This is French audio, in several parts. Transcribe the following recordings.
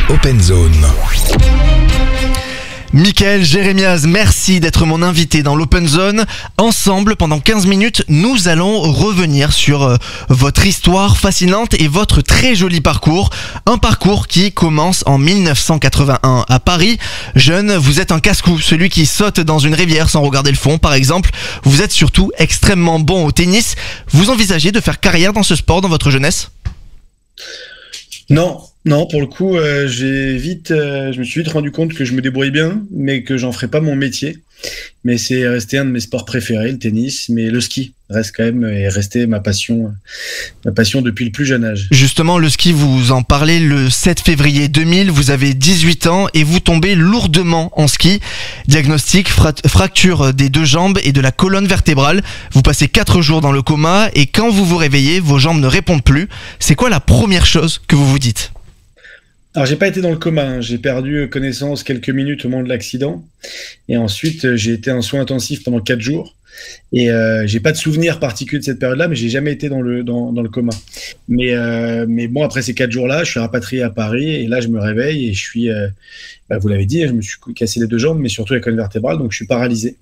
Open Zone. Mickaël Jérémiaz, merci d'être mon invité dans l'Open Zone. Ensemble, pendant 15 minutes, nous allons revenir sur votre histoire fascinante et votre très joli parcours. Un parcours qui commence en 1981 à Paris. Jeune, vous êtes un casse-cou, celui qui saute dans une rivière sans regarder le fond, par exemple. Vous êtes surtout extrêmement bon au tennis. Vous envisagez de faire carrière dans ce sport dans votre jeunesse ? Non, pour le coup, je me suis vite rendu compte que je me débrouillais bien, mais que j'en ferais pas mon métier. Mais c'est resté un de mes sports préférés, le tennis, mais le ski reste quand même est resté ma passion depuis le plus jeune âge. Justement, le ski, vous en parlez le 7 février 2000, vous avez 18 ans et vous tombez lourdement en ski. Diagnostic, fracture des 2 jambes et de la colonne vertébrale. Vous passez 4 jours dans le coma et quand vous vous réveillez, vos jambes ne répondent plus. C'est quoi la première chose que vous vous dites ? Alors, j'ai pas été dans le coma, j'ai perdu connaissance quelques minutes au moment de l'accident. Et ensuite, j'ai été en soins intensifs pendant 4 jours. Et j'ai pas de souvenir particulier de cette période-là, mais j'ai jamais été dans le coma. Mais bon, après ces 4 jours-là, je suis rapatrié à Paris et là, je me réveille et je suis, vous l'avez dit, je me suis cassé les 2 jambes, mais surtout la colonne vertébrale, donc je suis paralysé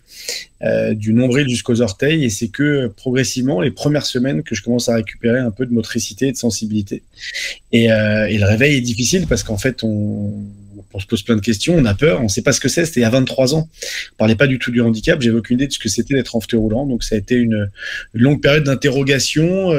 du nombril jusqu'aux orteils. Et c'est que progressivement, les premières semaines, que je commence à récupérer un peu de motricité et de sensibilité. Et le réveil est difficile parce qu'en fait, on se pose plein de questions, on a peur, on ne sait pas ce que c'est. C'était il y a 23 ans. On parlait pas du tout du handicap, j'avais aucune idée de ce que c'était d'être en fauteuil roulant. Donc ça a été une longue période d'interrogation,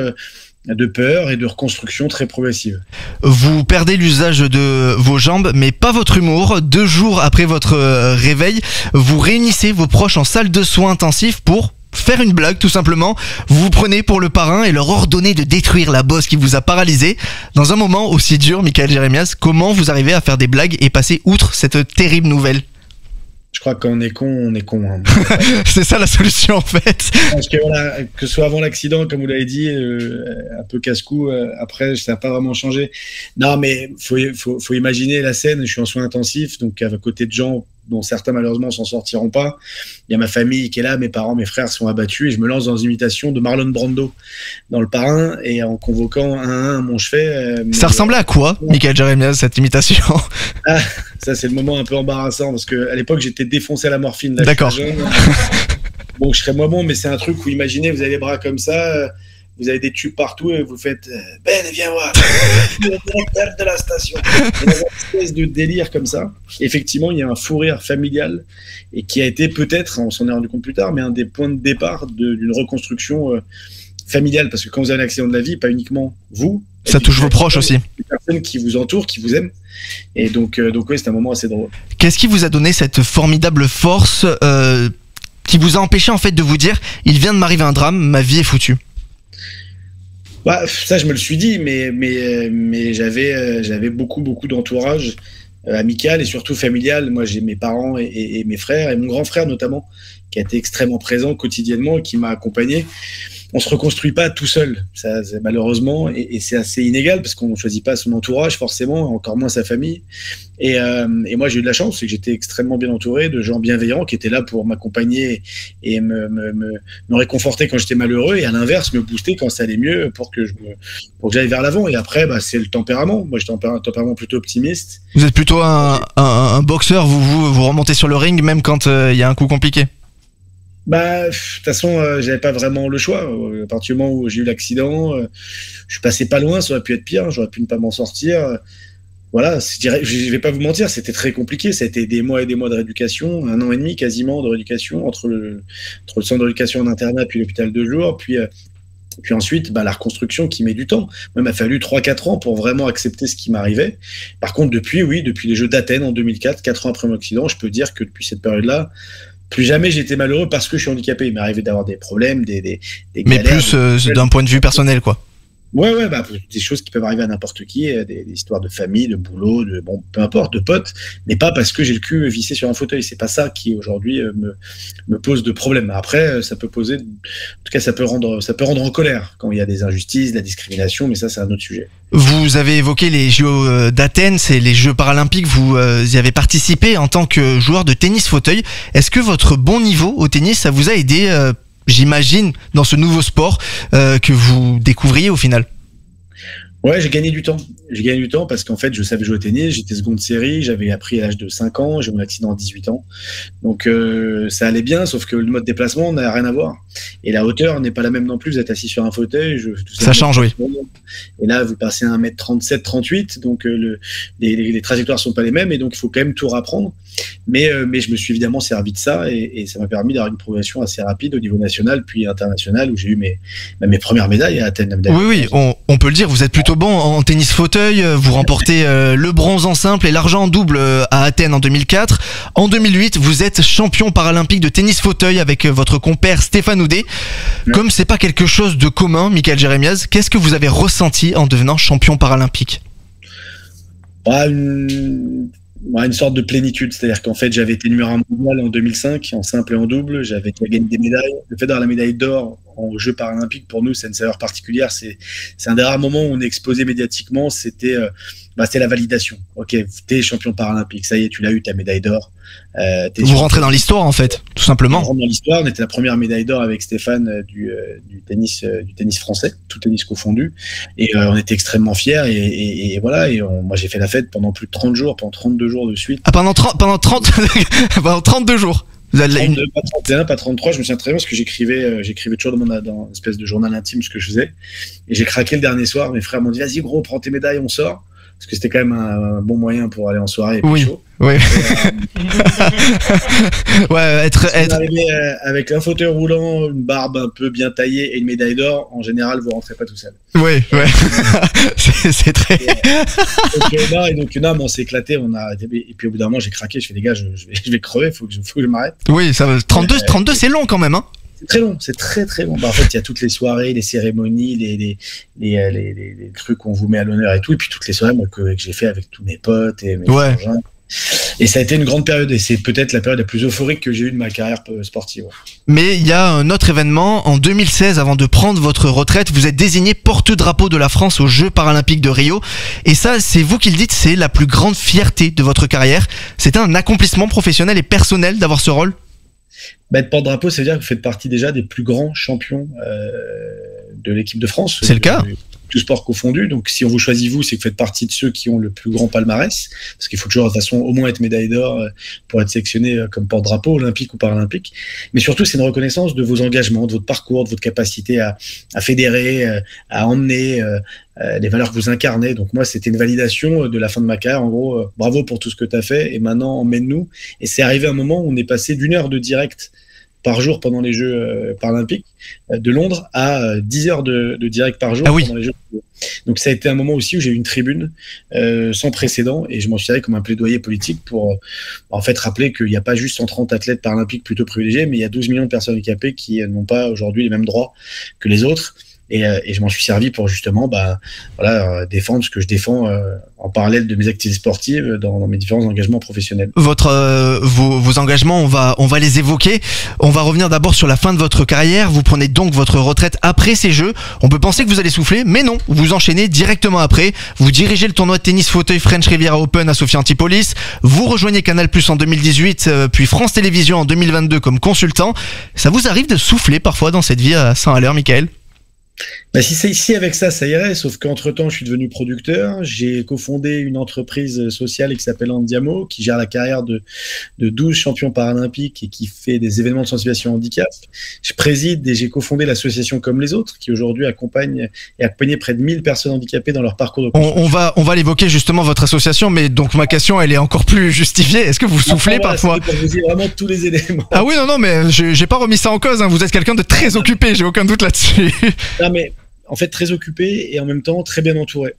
de peur et de reconstruction très progressive. Vous perdez l'usage de vos jambes, mais pas votre humour. 2 jours après votre réveil, vous réunissez vos proches en salle de soins intensifs pour faire une blague, tout simplement. Vous vous prenez pour le parrain et leur ordonnez de détruire la bosse qui vous a paralysé. Dans un moment aussi dur, Mickaël Jérémiaz, comment vous arrivez à faire des blagues et passer outre cette terrible nouvelle ? Je crois que quand on est con, on est con. Hein. C'est ça la solution en fait. Parce que voilà, que ce soit avant l'accident, comme vous l'avez dit, un peu casse-cou, après ça n'a pas vraiment changé. Non, mais faut imaginer la scène. Je suis en soins intensifs, donc à côté de gens dont certains malheureusement s'en sortiront pas. Il y a ma famille qui est là, mes parents, mes frères sont abattus et je me lance dans une imitation de Marlon Brando dans Le Parrain et en convoquant un mon chevet. Ça ressemblait à quoi, Mickaël Jérémiaz, cette imitation ? Ça c'est le moment un peu embarrassant parce que à l'époque j'étais défoncé à la morphine. Là, d'accord. Bon, je serais moins bon, mais c'est un truc où imaginez, vous avez les bras comme ça. Vous avez des tubes partout et vous faites Ben, viens voir, le directeur de la station. Il y a une espèce de délire comme ça. Effectivement, il y a un fou rire familial et qui a été peut-être, on s'en est rendu compte plus tard, mais un des points de départ d'une reconstruction familiale. Parce que quand vous avez un accident de la vie, pas uniquement vous. Ça touche vos proches aussi. Les personnes qui vous entourent, qui vous aiment. Et donc oui, c'est un moment assez drôle. Qu'est-ce qui vous a donné cette formidable force qui vous a empêché en fait de vous dire « Il vient de m'arriver un drame, ma vie est foutue ». Bah, ça, je me le suis dit, mais j'avais beaucoup d'entourage amical et surtout familial. Moi, j'ai mes parents et mes frères, et mon grand frère notamment, qui a été extrêmement présent quotidiennement et qui m'a accompagné. On se reconstruit pas tout seul, ça, malheureusement, et c'est assez inégal parce qu'on ne choisit pas son entourage forcément, encore moins sa famille. Et moi, j'ai eu de la chance, c'est que j'étais extrêmement bien entouré de gens bienveillants qui étaient là pour m'accompagner et me réconforter quand j'étais malheureux, et à l'inverse, me booster quand ça allait mieux pour que j'aille vers l'avant. Et après, c'est le tempérament. Moi, j'étais un tempérament plutôt optimiste. Vous êtes plutôt un boxeur, vous remontez sur le ring même quand il y a un coup compliqué. De toute façon, j'avais pas vraiment le choix. À partir du moment où j'ai eu l'accident, je suis passé pas loin, ça aurait pu être pire, j'aurais pu ne pas m'en sortir. Voilà, je vais pas vous mentir, c'était très compliqué. Ça a été des mois et des mois de rééducation, 1 an et demi quasiment de rééducation entre le centre de rééducation en internat puis l'hôpital de jour, puis ensuite la reconstruction qui met du temps. Moi, il m'a fallu 3-4 ans pour vraiment accepter ce qui m'arrivait. Par contre, depuis les Jeux d'Athènes en 2004, 4 ans après mon accident, je peux dire que depuis cette période-là, plus jamais j'ai été malheureux parce que je suis handicapé. Il m'est arrivé d'avoir des problèmes, des mais galères. Mais plus d'un point de vue personnel, quoi. Ouais, des choses qui peuvent arriver à n'importe qui, des histoires de famille, de boulot, peu importe, de potes, mais pas parce que j'ai le cul vissé sur un fauteuil. C'est pas ça qui aujourd'hui me pose de problème. Après, ça peut poser, en tout cas, ça peut rendre en colère quand il y a des injustices, de la discrimination, mais ça, c'est un autre sujet. Vous avez évoqué les Jeux d'Athènes, c'est les Jeux paralympiques. Vous y avez participé en tant que joueur de tennis fauteuil. Est-ce que votre bon niveau au tennis, ça vous a aidé j'imagine, dans ce nouveau sport que vous découvriez au final? Ouais, j'ai gagné du temps. J'ai gagné du temps parce qu'en fait, je savais jouer au tennis, j'étais seconde série, j'avais appris à l'âge de 5 ans, j'ai eu mon accident à 18 ans. Donc ça allait bien, sauf que le mode déplacement n'a rien à voir. Et la hauteur n'est pas la même non plus, vous êtes assis sur un fauteuil. Ça change, oui. Et là, vous passez à 1m37, 38, donc les trajectoires sont pas les mêmes, et donc il faut quand même tout rapprendre. Mais je me suis évidemment servi de ça, et ça m'a permis d'avoir une progression assez rapide au niveau national, puis international, où j'ai eu mes premières médailles à Athènes. Oui, on peut le dire, vous êtes plutôt bon en tennis fauteuil, vous remportez le bronze en simple et l'argent en double à Athènes en 2004. En 2008, vous êtes champion paralympique de tennis fauteuil avec votre compère Stéphane Houdet. Ouais. Comme c'est pas quelque chose de commun, Michael Jérémiaz, qu'est-ce que vous avez ressenti en devenant champion paralympique? Une sorte de plénitude, c'est-à-dire qu'en fait j'avais été numéro 1 mondial en 2005 en simple et en double, j'avais gagné des médailles. Le fait d'avoir la médaille d'or en Jeux paralympiques, pour nous, c'est une saveur particulière. C'est un des rares moments où on est exposé médiatiquement. C'était la validation. Ok, t'es champion paralympique, ça y est, tu l'as eu, ta médaille d'or. Vous rentrez dans l'histoire, en fait, tout simplement. On rentre dans l'histoire. On était la première médaille d'or avec Stéphane du tennis français, tout tennis confondu, et on était extrêmement fiers. Et voilà. Et moi, j'ai fait la fête pendant plus de 30 jours, pendant 32 jours de suite. Ah, pendant 32 jours. Vous avez pas 31, pas 33, je me souviens très bien parce que j'écrivais toujours dans une espèce de journal intime ce que je faisais. Et j'ai craqué le dernier soir. Mes frères m'ont dit, vas-y gros, prends tes médailles, on sort. Parce que c'était quand même un bon moyen pour aller en soirée et puis chaud. Oui. Être avec un fauteuil roulant, une barbe un peu bien taillée et une médaille d'or, en général, vous rentrez pas tout seul. Oui. c'est très. Donc, on s'est éclaté. Et puis au bout d'un moment, j'ai craqué. Je fais, les gars, je vais crever, faut que je m'arrête. Oui, ça va. 32, c'est long quand même, hein. C'est très long, c'est très très long. En fait, il y a toutes les soirées, les cérémonies, les trucs qu'on vous met à l'honneur et tout, et puis toutes les soirées que j'ai fait avec tous mes potes et mes frangins. Et ça a été une grande période, et c'est peut-être la période la plus euphorique que j'ai eue de ma carrière sportive. Mais il y a un autre événement. En 2016, avant de prendre votre retraite, vous êtes désigné porte-drapeau de la France aux Jeux paralympiques de Rio. Et ça, c'est vous qui le dites, c'est la plus grande fierté de votre carrière. C'était un accomplissement professionnel et personnel d'avoir ce rôle? Être porte-drapeau, ça veut dire que vous faites partie déjà des plus grands champions de l'équipe de France. C'est le cas. Tout sport confondu. Donc, si on vous choisit vous, c'est que vous faites partie de ceux qui ont le plus grand palmarès. Parce qu'il faut toujours, de toute façon, au moins être médaille d'or pour être sélectionné comme porte-drapeau, olympique ou paralympique. Mais surtout, c'est une reconnaissance de vos engagements, de votre parcours, de votre capacité à fédérer, à emmener les valeurs que vous incarnez. Donc, moi, c'était une validation de la fin de ma carrière. En gros, bravo pour tout ce que tu as fait. Et maintenant, emmène-nous. Et c'est arrivé un moment où on est passé d'1 heure de direct par jour pendant les Jeux paralympiques de Londres à 10 heures de direct par jour pendant les Jeux. Donc ça a été un moment aussi où j'ai eu une tribune sans précédent, et je m'en suis servi comme un plaidoyer politique pour en fait rappeler qu'il n'y a pas juste 130 athlètes paralympiques plutôt privilégiés, mais il y a 12 millions de personnes handicapées qui n'ont pas aujourd'hui les mêmes droits que les autres. Et je m'en suis servi pour justement défendre ce que je défends en parallèle de mes activités sportives dans mes différents engagements professionnels. Vos engagements, on va les évoquer. On va revenir d'abord sur la fin de votre carrière. Vous prenez donc votre retraite après ces Jeux. On peut penser que vous allez souffler, mais non, vous enchaînez directement après. Vous dirigez le tournoi de tennis fauteuil French Riviera Open à Sophia Antipolis. Vous rejoignez Canal+ en 2018, puis France Télévisions en 2022 comme consultant. Ça vous arrive de souffler parfois dans cette vie à 100 à l'heure, Michael? Si c'est ici avec ça irait, sauf qu'entre-temps, je suis devenu producteur. J'ai cofondé une entreprise sociale qui s'appelle Andiamo, qui gère la carrière de 12 champions paralympiques et qui fait des événements de sensibilisation handicap. Je préside et j'ai cofondé l'association Comme les Autres, qui aujourd'hui accompagne près de 1000 personnes handicapées dans leur parcours de construction. On va l'évoquer justement, votre association, mais donc ma question, elle est encore plus justifiée. Est-ce que vous soufflez parfois? Pour vous dire vraiment tous les éléments. Ah oui, non, mais j'ai pas remis ça en cause, hein. Vous êtes quelqu'un de très occupé, j'ai aucun doute là-dessus. Non, mais en fait très occupé et en même temps très bien entouré.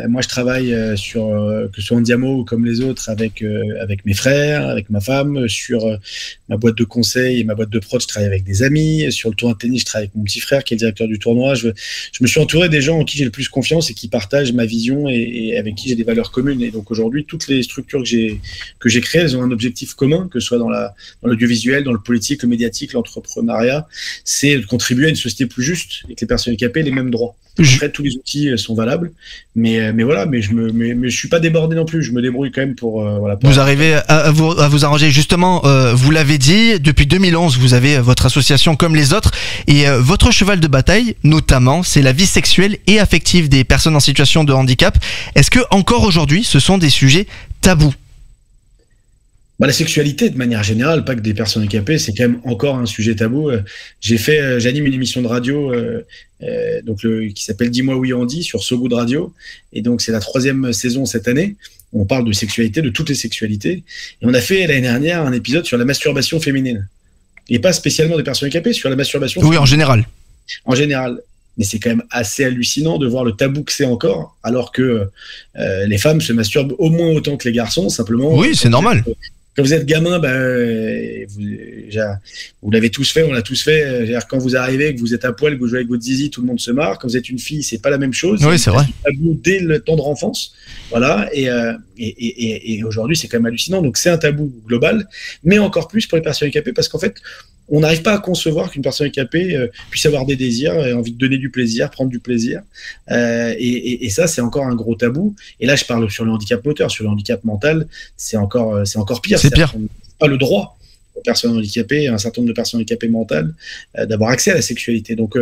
Moi, je travaille que ce soit Andiamo ou Comme les Autres avec mes frères, avec ma femme, sur ma boîte de conseil et ma boîte de prod, je travaille avec des amis. Sur le tournoi de tennis, je travaille avec mon petit frère qui est le directeur du tournoi. Je me suis entouré des gens en qui j'ai le plus confiance et qui partagent ma vision et avec qui j'ai des valeurs communes. Et donc aujourd'hui, toutes les structures que j'ai créées, elles ont un objectif commun, que ce soit dans l'audiovisuel, dans le politique, le médiatique, l'entrepreneuriat, c'est de contribuer à une société plus juste et que les personnes handicapées aient les mêmes droits. Après, tous les outils sont valables, Mais voilà, mais je suis pas débordé non plus. Je me débrouille quand même pour voilà. Vous arrivez à vous arranger. Justement, vous l'avez dit, depuis 2011, vous avez votre association comme les autres, et votre cheval de bataille, notamment, c'est la vie sexuelle et affective des personnes en situation de handicap. Est-ce que encore aujourd'hui, ce sont des sujets tabous? La sexualité, de manière générale, pas que des personnes handicapées, c'est quand même encore un sujet tabou. J'anime une émission de radio qui s'appelle Dis-moi oui Andy sur So Good Radio. Et donc, c'est la 3e saison cette année. On parle de sexualité, de toutes les sexualités. Et on a fait l'année dernière un épisode sur la masturbation féminine. Et pas spécialement des personnes handicapées, sur la masturbation féminine. Oui, en général. En général. Mais c'est quand même assez hallucinant de voir le tabou que c'est encore, alors que les femmes se masturbent au moins autant que les garçons, simplement. Oui, c'est normal. Quand vous êtes gamin, vous l'avez tous fait, on l'a tous fait. Quand vous arrivez, que vous êtes à poil, que vous jouez avec votre zizi, tout le monde se marre. Quand vous êtes une fille, c'est pas la même chose. Oui, c'est vrai. Tabou dès le tendre enfance, voilà. Et aujourd'hui, c'est quand même hallucinant. Donc c'est un tabou global, mais encore plus pour les personnes handicapées, parce qu'en fait, on n'arrive pas à concevoir qu'une personne handicapée puisse avoir des désirs, envie de donner du plaisir, prendre du plaisir. Et ça, c'est encore un gros tabou. Et là, je parle sur le handicap moteur, sur le handicap mental, c'est encore pire. C'est pire. On n'a pas le droit aux personnes handicapées, un certain nombre de personnes handicapées mentales, d'avoir accès à la sexualité. Donc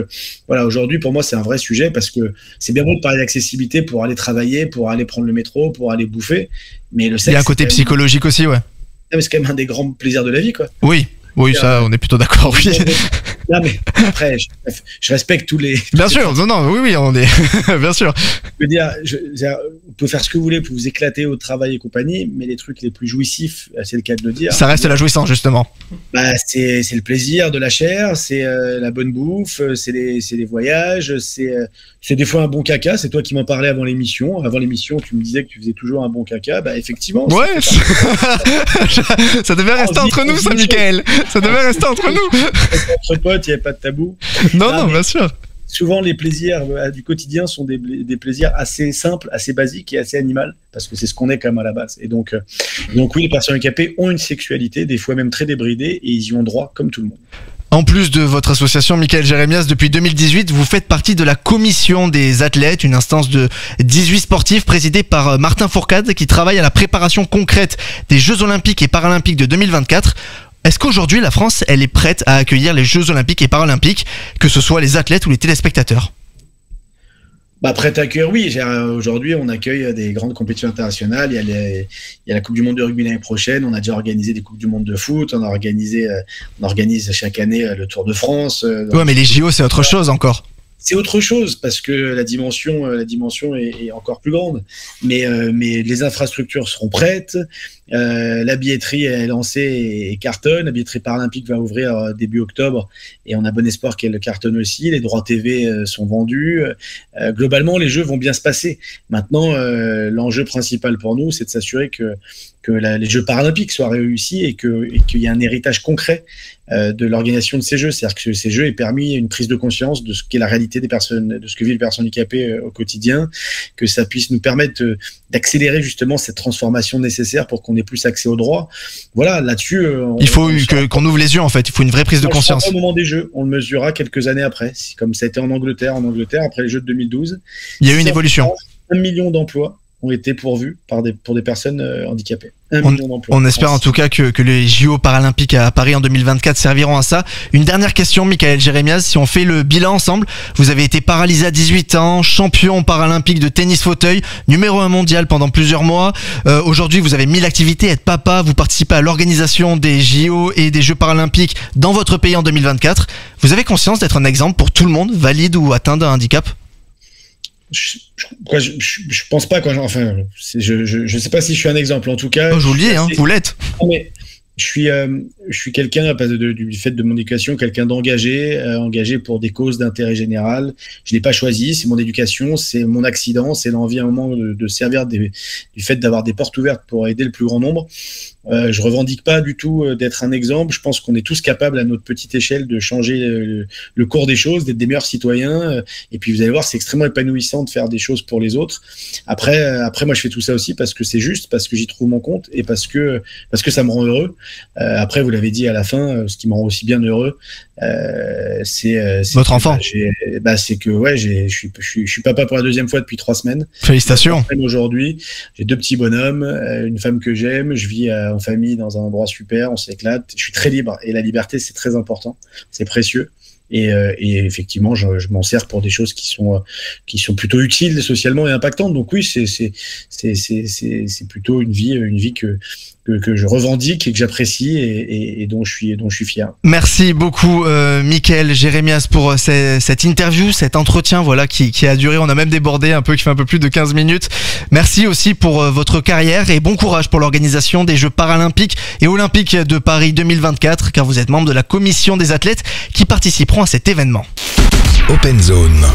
voilà, aujourd'hui, pour moi, c'est un vrai sujet, parce que c'est bien beau de parler d'accessibilité pour aller travailler, pour aller prendre le métro, pour aller bouffer. Mais le sexe, il y a un côté psychologique aussi, ouais. C'est quand même un des grands plaisirs de la vie, quoi. Oui, ça, on est plutôt d'accord, oui. Là, mais après, je respecte tous les. Bien sûr, non, oui, on est. Bien sûr. Je veux dire, vous pouvez faire ce que vous voulez pour vous éclater au travail et compagnie, mais les trucs les plus jouissif, c'est le cas de le dire. Ça reste la jouissance, justement. C'est le plaisir de la chair, c'est la bonne bouffe, c'est les voyages, c'est des fois un bon caca. C'est toi qui m'en parlais avant l'émission. Avant l'émission, tu me disais que tu faisais toujours un bon caca. Effectivement. Ouais. Ça devait rester entre nous, ça, Michael. Ça devait rester entre nous. Entre potes, il n'y avait pas de tabou. Non, bien sûr. Souvent, les plaisirs du quotidien sont des plaisirs assez simples, assez basiques et assez animaux, parce que c'est ce qu'on est quand même à la base. Et donc oui, les personnes handicapées ont une sexualité, des fois même très débridée, et ils y ont droit comme tout le monde. En plus de votre association, Michael Jérémias, depuis 2018, vous faites partie de la commission des athlètes, une instance de 18 sportifs présidée par Martin Fourcade, qui travaille à la préparation concrète des Jeux Olympiques et Paralympiques de 2024. Est-ce qu'aujourd'hui, la France, elle est prête à accueillir les Jeux Olympiques et Paralympiques, que ce soit les athlètes ou les téléspectateurs ? Prête à accueillir, oui. Aujourd'hui, on accueille des grandes compétitions internationales. Il y a la Coupe du Monde de rugby l'année prochaine. On a déjà organisé des Coupes du Monde de foot. On organise chaque année le Tour de France. Ouais, mais les JO, c'est autre chose encore. C'est autre chose, parce que la dimension est encore plus grande. Mais les infrastructures seront prêtes. La billetterie est lancée et cartonne. La billetterie paralympique va ouvrir début octobre, et on a bon espoir qu'elle cartonne aussi. Les droits TV sont vendus. Globalement, les Jeux vont bien se passer. Maintenant, l'enjeu principal pour nous, c'est de s'assurer que les Jeux paralympiques soient réussis et qu'il y ait un héritage concret de l'organisation de ces Jeux. C'est-à-dire que ces Jeux aient permis une prise de conscience de ce qu'est la réalité des personnes, de ce que vivent les personnes handicapées au quotidien, que ça puisse nous permettre d'accélérer justement cette transformation nécessaire pour qu'on ait plus accès aux droits. Voilà, là-dessus... il faut qu'on ouvre les yeux, en fait. Il faut une vraie prise de conscience. Au moment des Jeux, on le mesurera quelques années après, comme ça a été en Angleterre, après les Jeux de 2012. Il y a eu une évolution. 1 million d'emplois ont été pourvus pour des personnes handicapées. On espère en tout cas que les JO paralympiques à Paris en 2024 serviront à ça. Une dernière question, Michael Jérémias, si on fait le bilan ensemble, vous avez été paralysé à 18 ans, champion paralympique de tennis fauteuil, numéro 1 mondial pendant plusieurs mois. Aujourd'hui, vous avez 1000 activités, êtes papa, vous participez à l'organisation des JO et des Jeux paralympiques dans votre pays en 2024. Vous avez conscience d'être un exemple pour tout le monde, valide ou atteint d'un handicap ? Je pense pas, quoi. Enfin, je sais pas si je suis un exemple. En tout cas, je vous le dis, vous l'êtes. Mais je suis quelqu'un, du fait de mon éducation, quelqu'un d'engagé, engagé pour des causes d'intérêt général. Je l'ai pas choisi, c'est mon éducation, c'est mon accident, c'est l'envie à un moment de servir du fait d'avoir des portes ouvertes pour aider le plus grand nombre. Je revendique pas du tout d'être un exemple. Je pense qu'on est tous capables à notre petite échelle de changer le cours des choses, d'être des meilleurs citoyens. Et puis vous allez voir, c'est extrêmement épanouissant de faire des choses pour les autres. Après, moi, je fais tout ça aussi parce que c'est juste, parce que j'y trouve mon compte et parce que ça me rend heureux. Après, vous l'avez dit à la fin, ce qui me rend aussi bien heureux, c'est votre enfant. C'est que je suis papa pour la 2e fois depuis 3 semaines. Félicitations. Aujourd'hui, j'ai 2 petits bonhommes, une femme que j'aime, je vis en famille dans un endroit super, on s'éclate, je suis très libre et la liberté c'est très important, c'est précieux. Et effectivement, je m'en sers pour des choses qui sont plutôt utiles socialement et impactantes. Donc oui, c'est plutôt une vie que je revendique et que j'apprécie et dont je suis fier. Merci beaucoup Mickaël Jérémias pour cette interview, cet entretien qui a duré, on a même débordé un peu, qui fait un peu plus de 15 minutes. Merci aussi pour votre carrière et bon courage pour l'organisation des Jeux paralympiques et olympiques de Paris 2024, car vous êtes membre de la commission des athlètes qui participeront à cet événement. Open Zone.